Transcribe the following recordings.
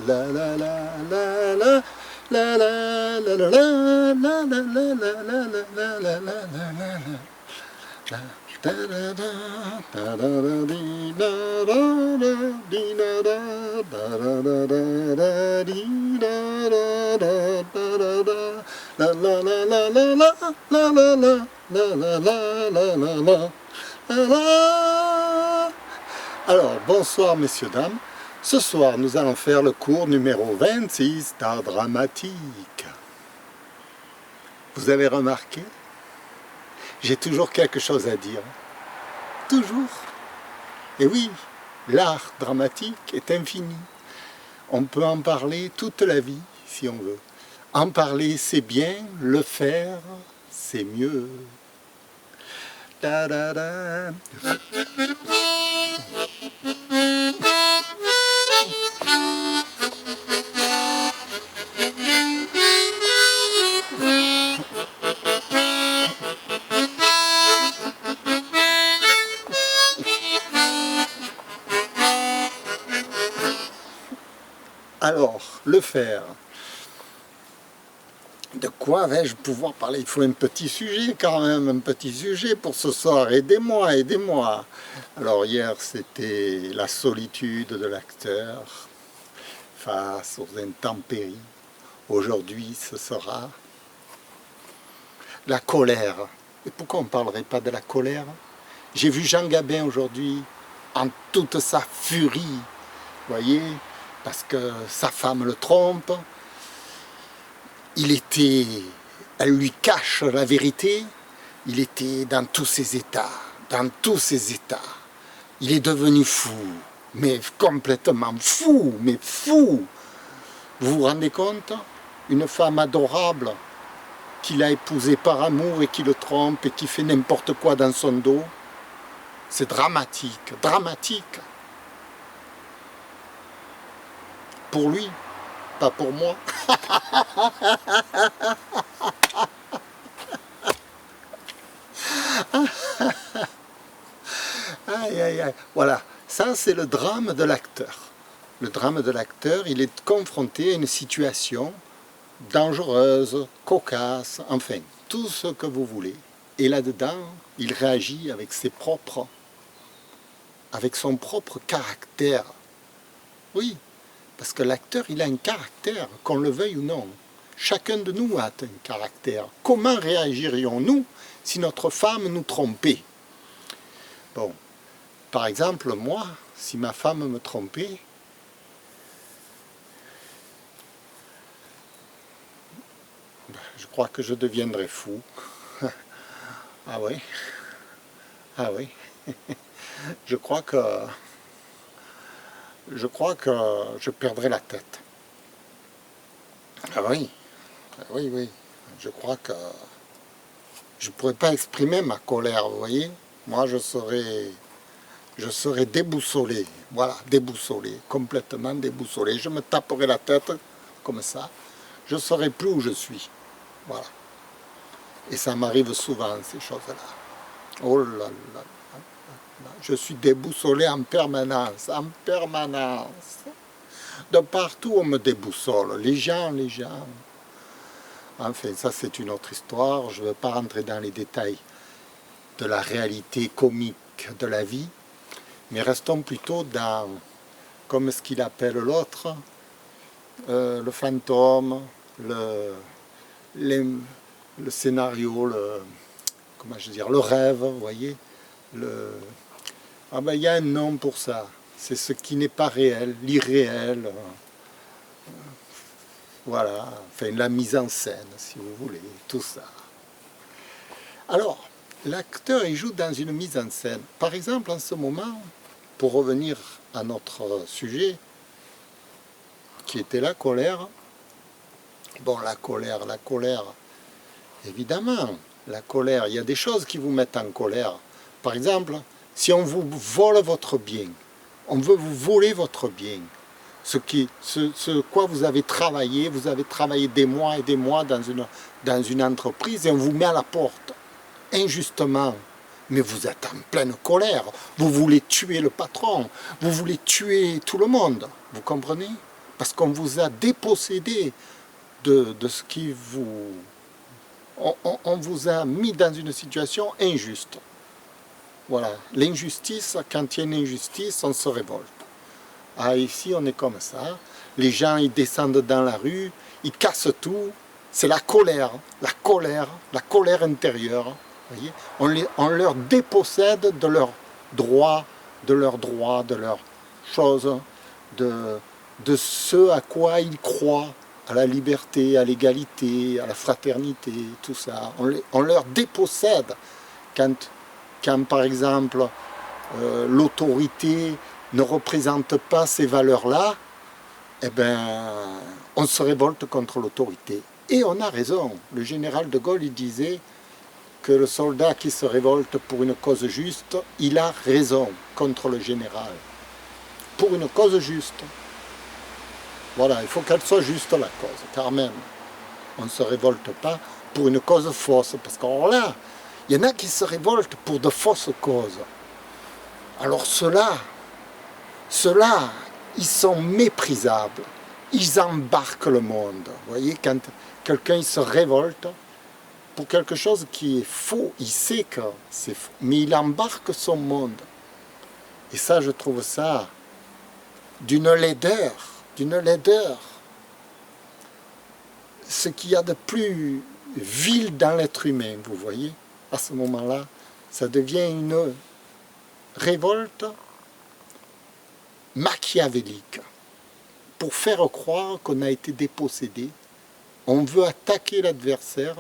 la la la la la la la la la la la la la la la la. Alors, bonsoir messieurs, dames. Ce soir, nous allons faire le cours numéro 26 d'art dramatique. Vous avez remarqué? J'ai toujours quelque chose à dire. Toujours. Et oui, l'art dramatique est infini. On peut en parler toute la vie, si on veut. En parler, c'est bien. Le faire, c'est mieux. Da, da, da. Alors, le faire. De quoi vais-je pouvoir parler? Il faut un petit sujet quand même, un petit sujet pour ce soir. Aidez-moi, aidez-moi. Alors hier, c'était la solitude de l'acteur face aux intempéries. Aujourd'hui, ce sera la colère. Et pourquoi on ne parlerait pas de la colère? J'ai vu Jean Gabin aujourd'hui en toute sa furie, vous voyez, parce que sa femme le trompe. Elle lui cache la vérité, il était dans tous ses états, Il est devenu fou, mais complètement fou, mais fou. Vous vous rendez compte? Une femme adorable qu'il a épousée par amour et qui le trompe et qui fait n'importe quoi dans son dos. C'est dramatique, dramatique. Pour lui, pas pour moi. Aïe, aïe, aïe. Voilà, ça c'est le drame de l'acteur. Le drame de l'acteur, il est confronté à une situation dangereuse, cocasse, enfin, tout ce que vous voulez. Et là-dedans, il réagit avec son propre caractère. Oui, parce que l'acteur, il a un caractère, qu'on le veuille ou non. Chacun de nous a un caractère. Comment réagirions-nous si notre femme nous trompait? Bon, par exemple, moi, si ma femme me trompait, je crois que je deviendrais fou. Ah oui? Ah oui? Je crois que je perdrais la tête. Ah oui? Oui, oui. Je crois que je ne pourrais pas exprimer ma colère, vous voyez? Moi, je serais déboussolé. Voilà, déboussolé, complètement déboussolé. Je me taperais la tête comme ça. Je ne saurais plus où je suis. Voilà. Et ça m'arrive souvent, ces choses-là. Oh là là là. Je suis déboussolé en permanence, en permanence. De partout, on me déboussole. Les gens. Enfin, ça, c'est une autre histoire. Je ne veux pas rentrer dans les détails de la réalité comique de la vie, mais restons plutôt dans, comme ce qu'il appelle l'autre, le fantôme, le scénario, comment je veux dire, le rêve, vous voyez. Ah ben, il y a un nom pour ça. C'est ce qui n'est pas réel, l'irréel. Voilà, enfin la mise en scène, si vous voulez, tout ça. Alors, l'acteur, il joue dans une mise en scène. Par exemple, en ce moment, pour revenir à notre sujet, qui était la colère. Bon, la colère, évidemment, la colère, il y a des choses qui vous mettent en colère. Par exemple, si on vous vole votre bien, on veut vous voler votre bien, ce quoi vous avez travaillé des mois et des mois dans une entreprise et on vous met à la porte, injustement. Mais vous êtes en pleine colère, vous voulez tuer le patron, vous voulez tuer tout le monde, vous comprenez? parce qu'on vous a dépossédé de ce qui vous... On vous a mis dans une situation injuste. Voilà, l'injustice, quand il y a une injustice, on se révolte. Ah, ici, on est comme ça. Les gens, ils descendent dans la rue, ils cassent tout. C'est la colère intérieure. Voyez, on leur dépossède de leurs droits, de leurs choses, de ce à quoi ils croient, à la liberté, à l'égalité, à la fraternité, tout ça. On leur dépossède quand par exemple, l'autorité ne représente pas ces valeurs-là, eh ben, on se révolte contre l'autorité. Et on a raison. Le général de Gaulle, il disait que le soldat qui se révolte pour une cause juste, il a raison contre le général. Pour une cause juste. Voilà, il faut qu'elle soit juste la cause, quand même. On ne se révolte pas pour une cause fausse, parce qu'alors là, il y en a qui se révoltent pour de fausses causes. Alors ceux-là, ils sont méprisables. Ils embarquent le monde. Vous voyez, quand quelqu'un se révolte pour quelque chose qui est faux, il sait que c'est faux, mais il embarque son monde. Et ça, je trouve ça d'une laideur. Ce qu'il y a de plus vil dans l'être humain, vous voyez, à ce moment-là, ça devient une révolte machiavélique pour faire croire qu'on a été dépossédé. On veut attaquer l'adversaire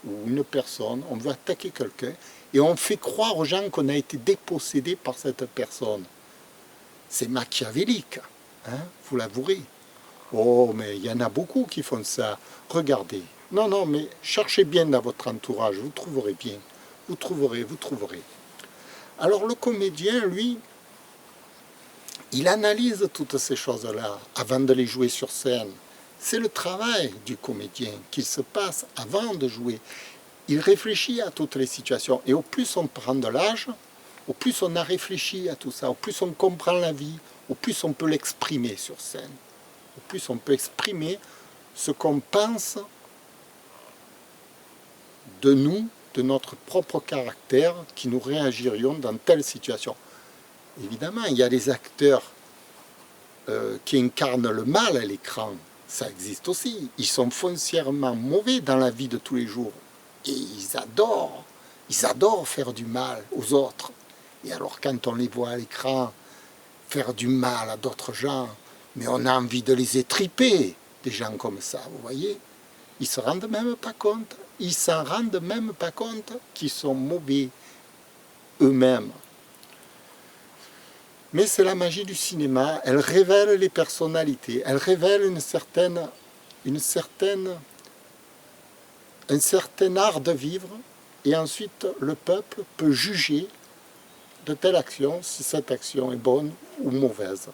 ou une personne, on veut attaquer quelqu'un et on fait croire aux gens qu'on a été dépossédé par cette personne. C'est machiavélique, hein, vous l'avouerez. Oh, mais il y en a beaucoup qui font ça. Regardez. Non, mais cherchez bien dans votre entourage, vous trouverez bien. Vous trouverez. Alors le comédien, lui, il analyse toutes ces choses-là avant de les jouer sur scène. C'est le travail du comédien qu'il se passe avant de jouer. Il réfléchit à toutes les situations. Et au plus on prend de l'âge, au plus on a réfléchi à tout ça, au plus on comprend la vie, au plus on peut l'exprimer sur scène. Au plus on peut exprimer ce qu'on pense de nous, de notre propre caractère, qui nous réagirions dans telle situation. Évidemment, il y a des acteurs qui incarnent le mal à l'écran. Ça existe aussi. Ils sont foncièrement mauvais dans la vie de tous les jours. Et ils adorent faire du mal aux autres. Et alors quand on les voit à l'écran faire du mal à d'autres gens, mais on a envie de les étriper, des gens comme ça, vous voyez. Ils se rendent même pas compte. Ils s'en rendent même pas compte qu'ils sont mauvais eux-mêmes. Mais c'est la magie du cinéma, elle révèle les personnalités, elle révèle un certain art de vivre, et ensuite le peuple peut juger de telle action, si cette action est bonne ou mauvaise.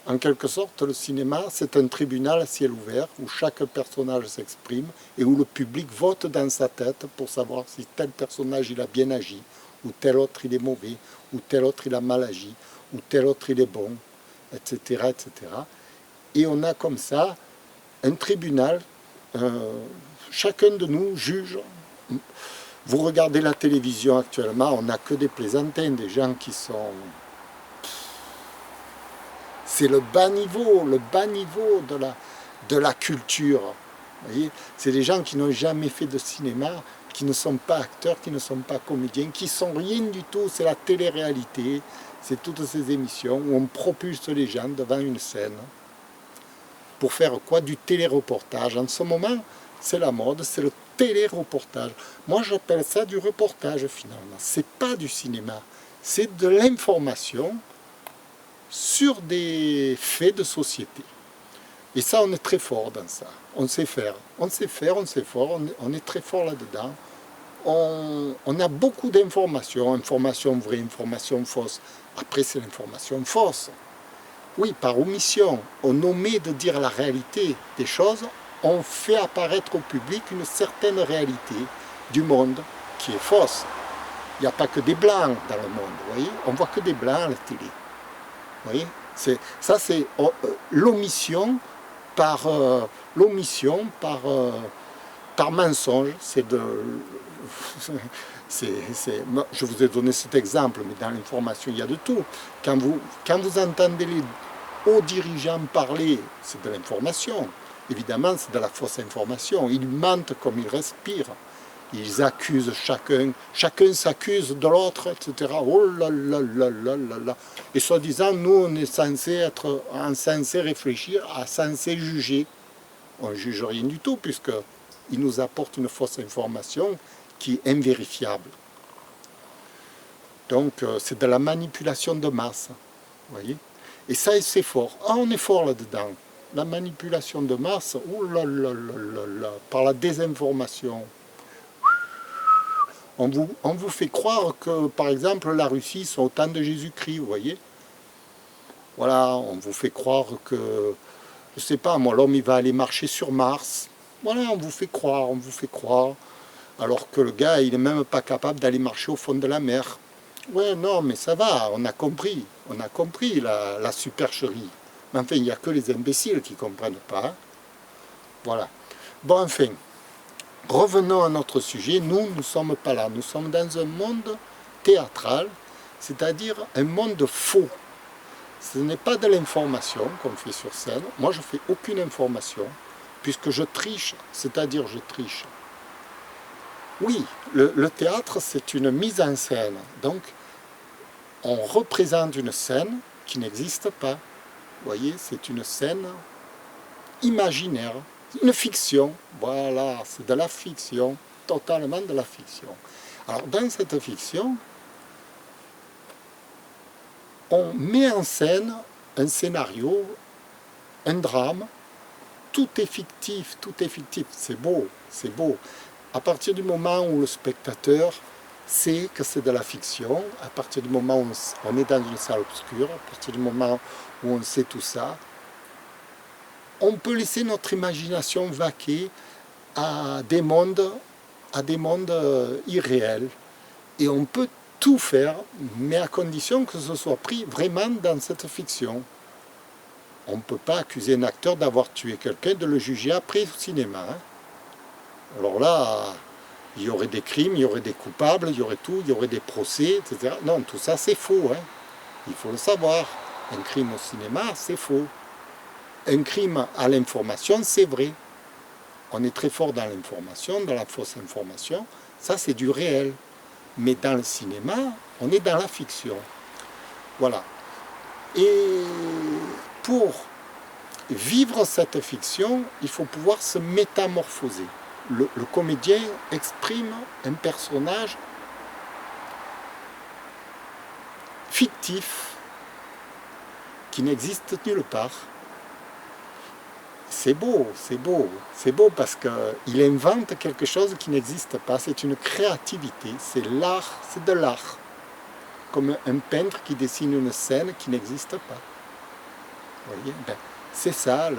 En quelque sorte, le cinéma, c'est un tribunal à ciel ouvert où chaque personnage s'exprime et où le public vote dans sa tête pour savoir si tel personnage il a bien agi, ou tel autre il est mauvais, ou tel autre il a mal agi, ou tel autre il est bon, etc. etc. Et on a comme ça un tribunal, chacun de nous juge. Vous regardez la télévision actuellement, on n'a que des plaisantins, des gens qui sont... C'est le bas niveau de la culture. Vous voyez, c'est des gens qui n'ont jamais fait de cinéma, qui ne sont pas acteurs, qui ne sont pas comédiens, qui sont rien du tout. C'est la télé-réalité, c'est toutes ces émissions où on propulse les gens devant une scène. Pour faire quoi? Du téléreportage. En ce moment, c'est la mode, c'est le téléreportage. Moi, j'appelle ça du reportage, finalement. C'est pas du cinéma, c'est de l'information sur des faits de société. Et ça, on est très fort dans ça. On sait faire. On sait fort, on est très fort là-dedans. On a beaucoup d'informations, information vraie, information fausse. Après, c'est l'information fausse. Oui, par omission, on omet de dire la réalité des choses, on fait apparaître au public une certaine réalité du monde qui est fausse. Il n'y a pas que des blancs dans le monde, vous voyez. On voit que des blancs à la télé. Vous voyez, Ça, c'est l'omission par, par mensonge. Moi, je vous ai donné cet exemple, mais dans l'information, il y a de tout. Quand vous entendez les hauts dirigeants parler, c'est de l'information. Évidemment, c'est de la fausse information. Ils mentent comme ils respirent. Ils accusent chacun s'accuse de l'autre, etc. Oh là là là là là là. Et soi-disant, nous, on est censé réfléchir, censé juger. On ne juge rien du tout, puisqu'ils nous apportent une fausse information qui est invérifiable. Donc, c'est de la manipulation de masse. Vous voyez? Et ça, c'est fort. Ah, on est fort là-dedans. La manipulation de masse, oh là là là là là, par la désinformation. On vous fait croire que, par exemple, la Russie sont au temps de Jésus-Christ, vous voyez. Voilà, on vous fait croire que, je ne sais pas, moi, l'homme, il va aller marcher sur Mars. Voilà, on vous fait croire. Alors que le gars, il n'est même pas capable d'aller marcher au fond de la mer. Ouais, non, mais ça va, on a compris la supercherie. Mais enfin, il n'y a que les imbéciles qui ne comprennent pas. Hein. Voilà. Bon, enfin. Revenons à notre sujet, nous ne sommes pas là, nous sommes dans un monde théâtral, c'est-à-dire un monde faux. Ce n'est pas de l'information qu'on fait sur scène, moi je ne fais aucune information, puisque je triche, c'est-à-dire je triche. Oui, le théâtre c'est une mise en scène, donc on représente une scène qui n'existe pas. Vous voyez, c'est une scène imaginaire. Une fiction, voilà, c'est de la fiction, totalement de la fiction. Alors dans cette fiction, on met en scène un scénario, un drame, tout est fictif, c'est beau, c'est beau. À partir du moment où le spectateur sait que c'est de la fiction, à partir du moment où on est dans une salle obscure, à partir du moment où on sait tout ça, on peut laisser notre imagination vaquer à des mondes irréels. Et on peut tout faire, mais à condition que ce soit pris vraiment dans cette fiction. On ne peut pas accuser un acteur d'avoir tué quelqu'un, de le juger après au cinéma. Hein. Alors là, il y aurait des crimes, il y aurait des coupables, il y aurait tout, il y aurait des procès, etc. Non, tout ça c'est faux. Hein. Il faut le savoir. Un crime au cinéma, c'est faux. Un crime à l'information, c'est vrai. On est très fort dans l'information, dans la fausse information. Ça, c'est du réel. Mais dans le cinéma, on est dans la fiction. Voilà. Et pour vivre cette fiction, il faut pouvoir se métamorphoser. Le comédien exprime un personnage fictif qui n'existe nulle part. C'est beau parce qu'il invente quelque chose qui n'existe pas, c'est une créativité, c'est l'art, c'est de l'art. Comme un peintre qui dessine une scène qui n'existe pas. Vous voyez, c'est ça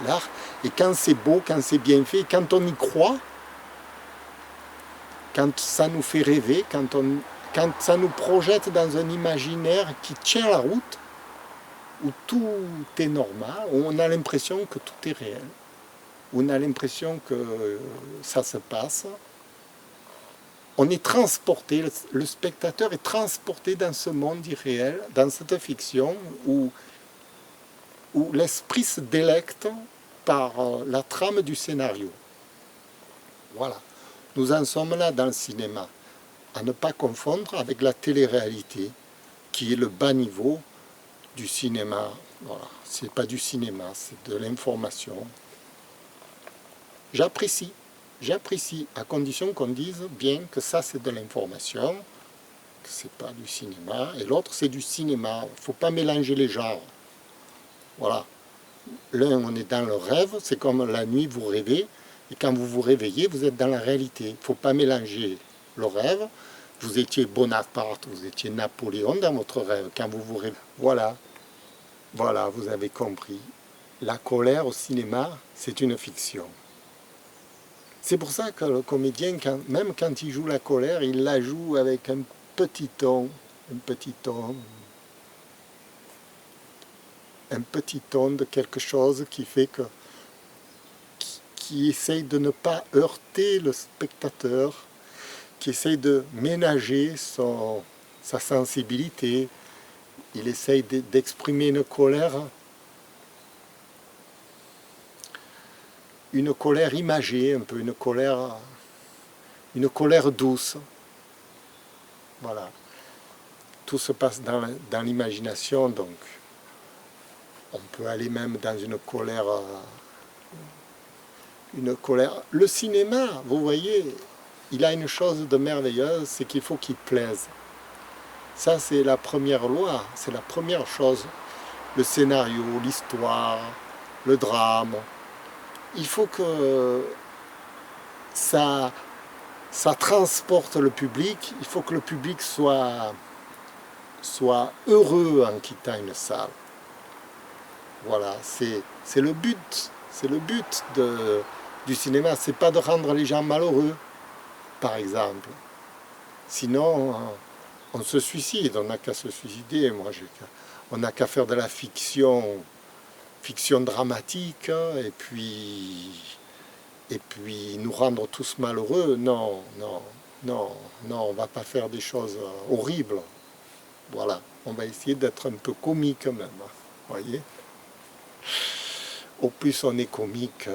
l'art. Et quand c'est beau, quand c'est bien fait, quand on y croit, quand ça nous fait rêver, quand ça nous projette dans un imaginaire qui tient la route, où tout est normal, où on a l'impression que tout est réel, où on a l'impression que ça se passe. On est transporté, le spectateur est transporté dans ce monde irréel, dans cette fiction, où l'esprit se délecte par la trame du scénario. Voilà. Nous en sommes là dans le cinéma, à ne pas confondre avec la télé-réalité, qui est le bas niveau du cinéma. Voilà. C'est pas du cinéma, c'est de l'information. J'apprécie, à condition qu'on dise bien que ça c'est de l'information, que c'est pas du cinéma, et l'autre c'est du cinéma. Il ne faut pas mélanger les genres. Voilà. L'un, on est dans le rêve, c'est comme la nuit, vous rêvez, et quand vous vous réveillez, vous êtes dans la réalité. Il ne faut pas mélanger le rêve. Vous étiez Bonaparte, vous étiez Napoléon dans votre rêve. Quand vous vous réveillez, voilà, vous avez compris. La colère au cinéma, c'est une fiction. C'est pour ça que le comédien, même quand il joue la colère, il la joue avec un petit ton, un petit ton de quelque chose qui fait que qui essaye de ne pas heurter le spectateur, qui essaye de ménager sa sensibilité. Il essaye d'exprimer une colère imagée, un peu une colère douce. Voilà. Tout se passe dans l'imagination, donc on peut aller même dans une colère. Le cinéma, vous voyez, il a une chose de merveilleuse, c'est qu'il faut qu'il plaise. Ça, c'est la première loi, c'est la première chose. Le scénario, l'histoire, le drame. Il faut que ça transporte le public, il faut que le public soit heureux en quittant une salle. Voilà, c'est le but. C'est le but du cinéma, c'est pas de rendre les gens malheureux, par exemple. Sinon, on se suicide, on n'a qu'à se suicider. On n'a qu'à faire de la fiction dramatique, et puis nous rendre tous malheureux. Non, on va pas faire des choses horribles. Voilà, on va essayer d'être un peu comique même, voyez. Au plus on est comique,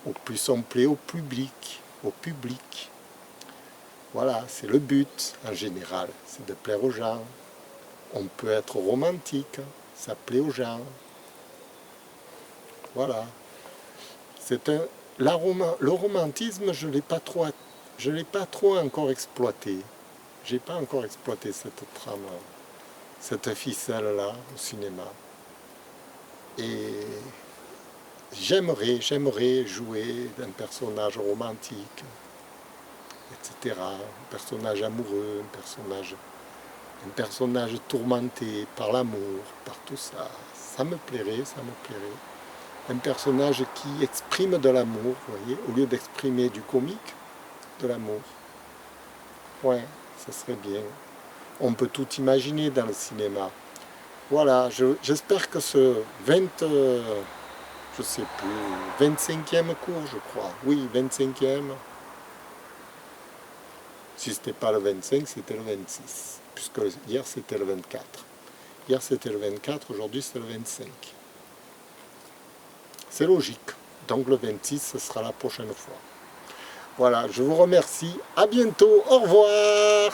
au plus on plaît au public. Voilà, c'est le but en général, c'est de plaire aux gens. On peut être romantique, ça plaît aux gens. Voilà. Le romantisme, je ne l'ai pas trop encore exploité. Je n'ai pas encore exploité cette trame, cette ficelle-là au cinéma. Et j'aimerais jouer d'un personnage romantique, etc. Un personnage amoureux, un personnage tourmenté par l'amour, par tout ça. Ça me plairait. Un personnage qui exprime de l'amour, vous voyez, au lieu d'exprimer du comique, de l'amour. Ouais, ça serait bien. On peut tout imaginer dans le cinéma. Voilà, j'espère que ce 25e cours, je crois. Oui, 25e. Si ce n'était pas le 25, c'était le 26. Puisque hier, c'était le 24. Hier, c'était le 24, aujourd'hui, c'est le 25. C'est logique. Donc le 26, ce sera la prochaine fois. Voilà, je vous remercie. À bientôt. Au revoir.